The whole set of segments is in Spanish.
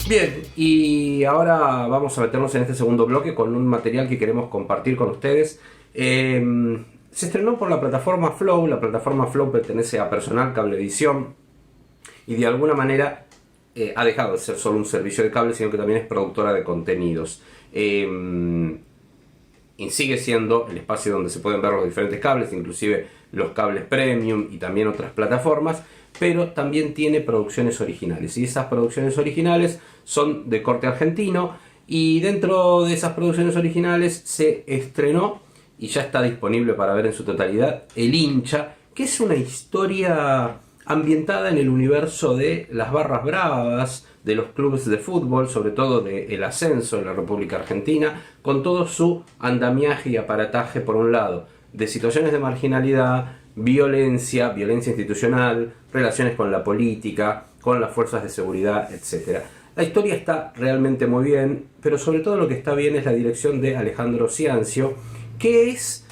Bien, y ahora vamos a meternos en este segundo bloque con un material que queremos compartir con ustedes. Se estrenó por la plataforma Flow. La plataforma Flow pertenece a Personal Cablevisión y de alguna manera ha dejado de ser solo un servicio de cable, sino que también es productora de contenidos. Y sigue siendo el espacio donde se pueden ver los diferentes cables, inclusive los cables premium y también otras plataformas, pero también tiene producciones originales, y esas producciones originales son de corte argentino, y dentro de esas producciones originales se estrenó y ya está disponible para ver en su totalidad El Hincha, que es una historia ambientada en el universo de las barras bravas, de los clubes de fútbol, sobre todo del ascenso en la República Argentina, con todo su andamiaje y aparataje, por un lado, de situaciones de marginalidad, violencia institucional, relaciones con la política, con las fuerzas de seguridad, etc. La historia está realmente muy bien, pero sobre todo lo que está bien es la dirección de Alejandro Ciancio, que es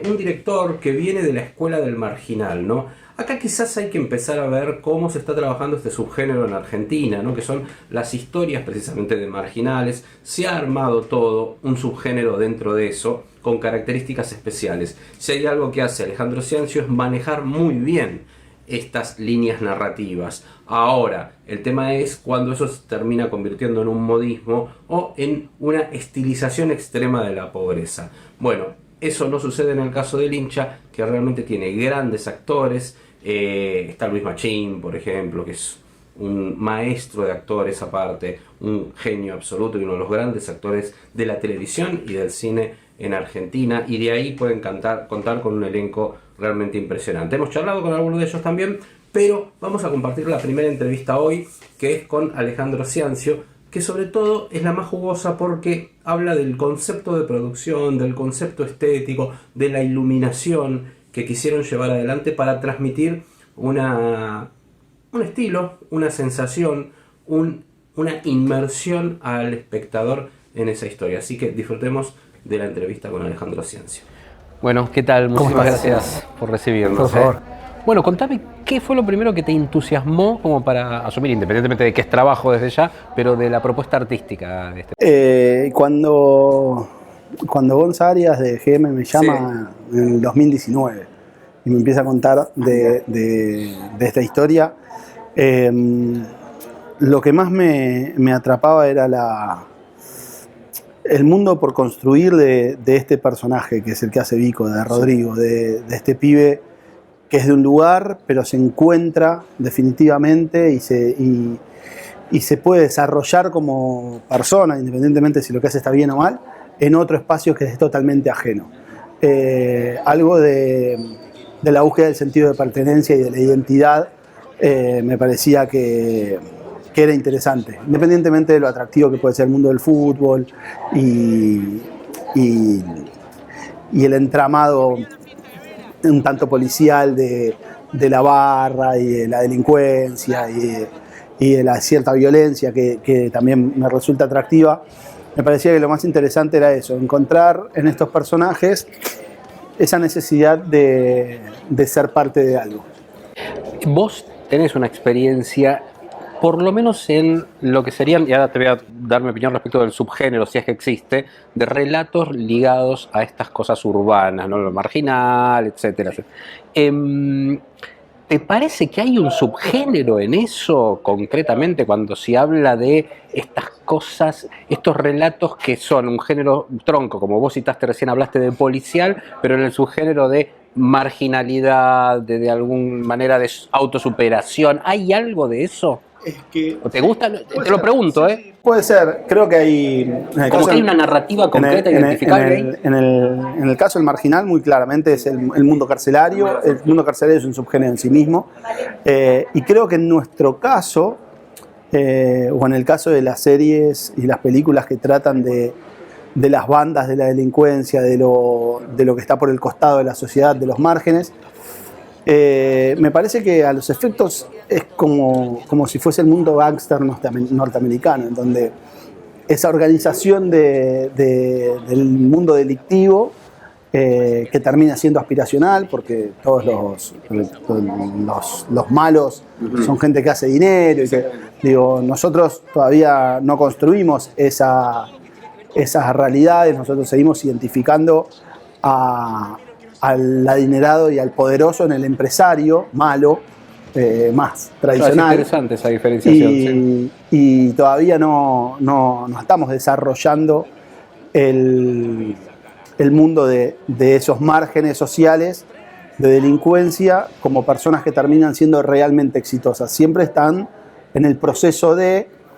un director que viene de la escuela del marginal, ¿no? Acá quizás hay que empezar a ver cómo se está trabajando este subgénero en Argentina, ¿no? Que son las historias precisamente de marginales. Se ha armado todo un subgénero dentro de eso, con características especiales. Si hay algo que hace Alejandro Ciancio es manejar muy bien estas líneas narrativas. Ahora, el tema es cuando eso se termina convirtiendo en un modismo o en una estilización extrema de la pobreza. Bueno, eso no sucede en el caso del Hincha, que realmente tiene grandes actores. Está Luis Machín, por ejemplo, que es un maestro de actores aparte, un genio absoluto y uno de los grandes actores de la televisión y del cine en Argentina, y de ahí pueden contar con un elenco realmente impresionante. Hemos charlado con algunos de ellos también, pero vamos a compartir la primera entrevista hoy, que es con Alejandro Ciancio, que sobre todo es la más jugosa porque habla del concepto de producción, del concepto estético, de la iluminación que quisieron llevar adelante para transmitir un estilo, una sensación, una inmersión al espectador en esa historia. Así que disfrutemos de la entrevista con Alejandro Ciancio. Bueno, ¿qué tal? Muchísimas gracias por recibirnos. Por favor. Bueno, contame qué fue lo primero que te entusiasmó como para asumir, independientemente de que es trabajo desde ya, pero de la propuesta artística de este. Cuando Gonza Arias de GM me llama en el 2019 y me empieza a contar de esta historia, lo que más me atrapaba era el mundo por construir de este personaje, que es el que hace Vico, de Rodrigo, de este pibe que es de un lugar, pero se encuentra definitivamente y se puede desarrollar como persona, independientemente si lo que hace está bien o mal, en otro espacio que es totalmente ajeno. Algo de la búsqueda del sentido de pertenencia y de la identidad me parecía que era interesante, independientemente de lo atractivo que puede ser el mundo del fútbol y el entramado un tanto policial de la barra y de la delincuencia y de la cierta violencia que también me resulta atractiva. Me parecía que lo más interesante era eso, encontrar en estos personajes esa necesidad de ser parte de algo. Vos tenés una experiencia, por lo menos en lo que serían, y ahora te voy a dar mi opinión respecto del subgénero, si es que existe, de relatos ligados a estas cosas urbanas, ¿no? Lo marginal, etcétera. ¿Te parece que hay un subgénero en eso concretamente cuando se habla de estas cosas, estos relatos que son un género tronco, como vos citaste recién, hablaste de policial, pero en el subgénero de marginalidad, de alguna manera de autosuperación? ¿Hay algo de eso? Es que, ¿Te gusta? Te lo pregunto, ¿eh? Sí, puede ser, creo que hay... Como que hay una narrativa concreta, identificable. En el caso del marginal, muy claramente es el mundo carcelario. El mundo carcelario es un subgénero en sí mismo. Y creo que en nuestro caso, o en el caso de las series y las películas que tratan de las bandas, de la delincuencia, de lo que está por el costado de la sociedad, de los márgenes, me parece que a los efectos es como si fuese el mundo gángster norteamericano, en donde esa organización del mundo delictivo que termina siendo aspiracional, porque todos los malos son gente que hace dinero. Y que, digo, nosotros todavía no construimos esas realidades, nosotros seguimos identificando al adinerado y al poderoso en el empresario malo, más tradicional. Es interesante esa diferenciación. Y todavía no estamos desarrollando el mundo de esos márgenes sociales de delincuencia como personas que terminan siendo realmente exitosas. Siempre están en el proceso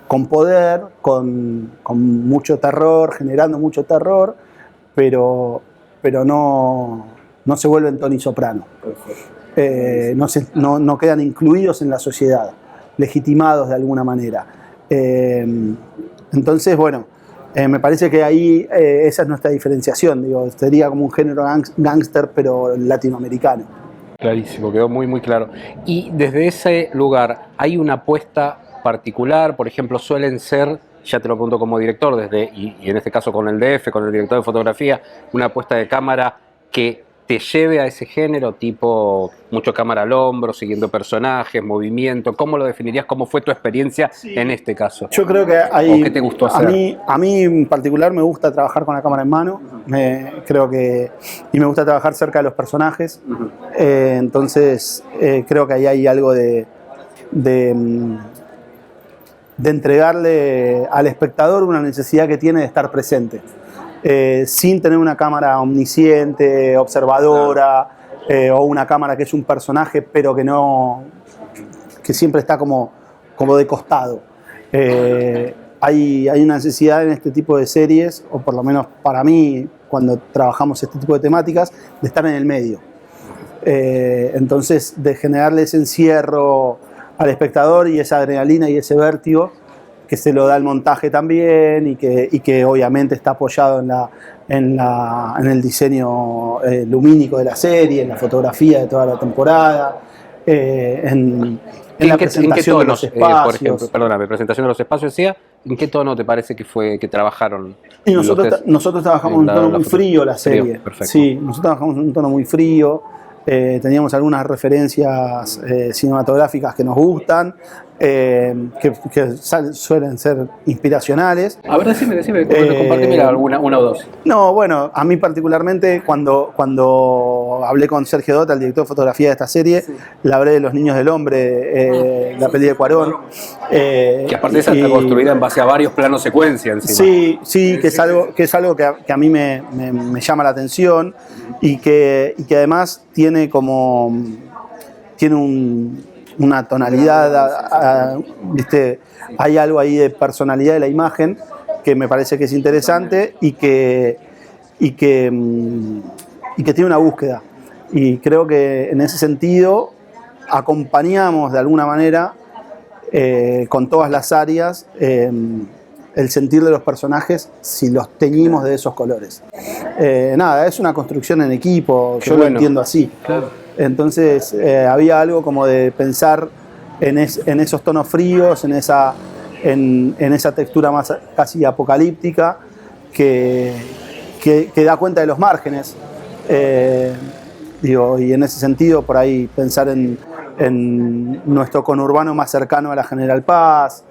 con poder, con mucho terror, generando mucho terror, pero no se vuelven Tony Soprano. No quedan incluidos en la sociedad, legitimados de alguna manera. Entonces, bueno, me parece que ahí esa es nuestra diferenciación. Digo, sería como un género gángster, pero latinoamericano. Clarísimo, quedó muy, muy claro. Y desde ese lugar, ¿hay una apuesta particular? Por ejemplo, suelen ser, ya te lo pregunto como director, y en este caso con el DF, con el director de fotografía, una apuesta de cámara que te lleve a ese género, tipo mucho cámara al hombro, siguiendo personajes, movimiento. ¿Cómo lo definirías? ¿Cómo fue tu experiencia en este caso? Yo creo que ¿O qué te gustó hacer? A mí en particular me gusta trabajar con la cámara en mano. Y me gusta trabajar cerca de los personajes. Entonces creo que ahí hay algo de entregarle al espectador una necesidad que tiene de estar presente. Sin tener una cámara omnisciente, observadora, o una cámara que es un personaje pero que siempre está como de costado. Hay una necesidad en este tipo de series, o por lo menos para mí, cuando trabajamos este tipo de temáticas, de estar en el medio. Entonces, de generarle ese encierro al espectador y esa adrenalina y ese vértigo que se lo da el montaje también, y que obviamente está apoyado en el diseño lumínico de la serie, en la fotografía de toda la temporada, en la presentación de los espacios. Por ejemplo, perdóname, presentación de los espacios, decía, ¿en qué tono te parece que trabajaron? Y nosotros trabajamos en un tono muy frío la serie. Sí, nosotros trabajamos en un tono muy frío. Teníamos algunas referencias cinematográficas que nos gustan, que suelen ser inspiracionales. A ver, decime, compárteme una o dos. No, bueno, a mí particularmente cuando hablé con Sergio Dota, el director de fotografía de esta serie, le hablé de Los Niños del Hombre, la peli de Cuarón. Que aparte esa está construida en base a varios planos secuencia encima. Sí, que es algo que a mí me llama la atención, y que además tiene una tonalidad, ¿viste? Hay algo ahí de personalidad de la imagen que me parece que es interesante, y que tiene una búsqueda. Y creo que en ese sentido acompañamos de alguna manera con todas las áreas el sentir de los personajes si los teñimos de esos colores. Nada, es una construcción en equipo, yo lo entiendo así. Claro. Entonces había algo como de pensar en esos tonos fríos, en esa textura más casi apocalíptica que da cuenta de los márgenes. Y en ese sentido, por ahí pensar en nuestro conurbano más cercano a la General Paz,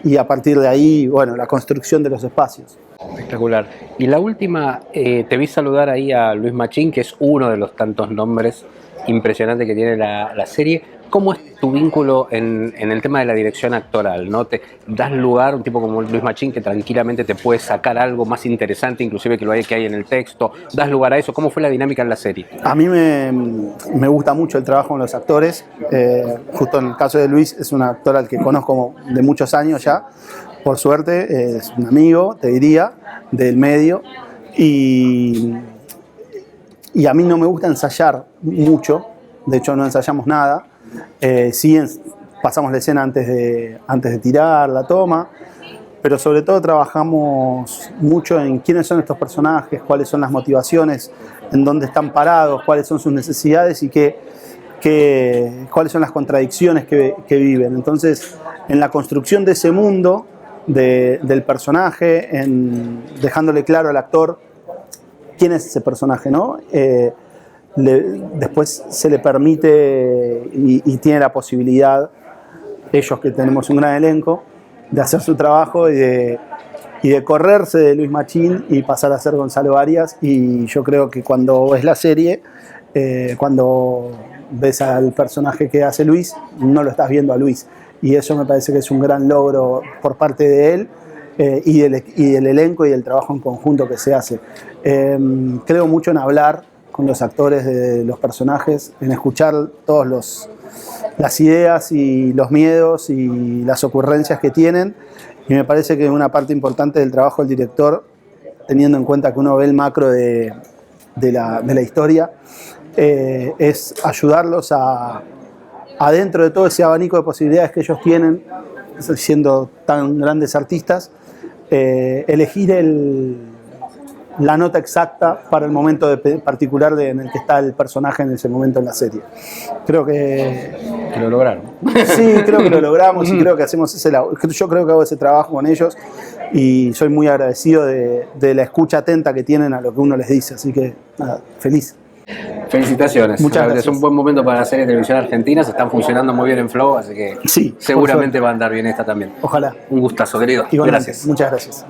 y a partir de ahí, bueno, la construcción de los espacios. Espectacular. Y la última, te vi saludar ahí a Luis Machín, que es uno de los tantos nombres impresionantes que tiene la serie. ¿Cómo es tu vínculo en el tema de la dirección actoral, ¿no? ¿Te das lugar a un tipo como Luis Machín que tranquilamente te puede sacar algo más interesante, inclusive que hay en el texto? ¿Das lugar a eso? ¿Cómo fue la dinámica en la serie? A mí me gusta mucho el trabajo con los actores. Justo en el caso de Luis, es un actor al que conozco de muchos años ya, por suerte. Es un amigo, te diría, del medio. Y a mí no me gusta ensayar mucho. De hecho, no ensayamos nada. Sí, pasamos la escena antes de tirar la toma, pero sobre todo trabajamos mucho en quiénes son estos personajes, cuáles son las motivaciones, en dónde están parados, cuáles son sus necesidades y cuáles son las contradicciones que viven. Entonces, en la construcción de ese mundo del personaje, dejándole claro al actor quién es ese personaje, ¿no? Después se le permite y tiene la posibilidad, ellos que tenemos un gran elenco, de hacer su trabajo y de correrse de Luis Machín y pasar a ser Gonzalo Arias. Y yo creo que cuando ves la serie, cuando ves al personaje que hace Luis, no lo estás viendo a Luis. Y eso me parece que es un gran logro por parte de él y del elenco y del trabajo en conjunto que se hace. Creo mucho en hablar con los actores de los personajes, en escuchar todas las ideas y los miedos y las ocurrencias que tienen. Y me parece que una parte importante del trabajo del director, teniendo en cuenta que uno ve el macro de la historia, es ayudarlos dentro de todo ese abanico de posibilidades que ellos tienen, siendo tan grandes artistas, elegir la nota exacta para el momento particular en el que está el personaje en ese momento en la serie. Creo que lo lograron. Sí, creo que lo logramos y creo que yo creo que hago ese trabajo con ellos y soy muy agradecido de la escucha atenta que tienen a lo que uno les dice, así que nada, feliz. Felicitaciones. Muchas gracias. Es un buen momento para las series de televisión argentinas, están funcionando muy bien en Flow, así que sí, seguramente va a andar bien esta también. Ojalá. Un gustazo, querido. Igualmente, gracias. muchas gracias.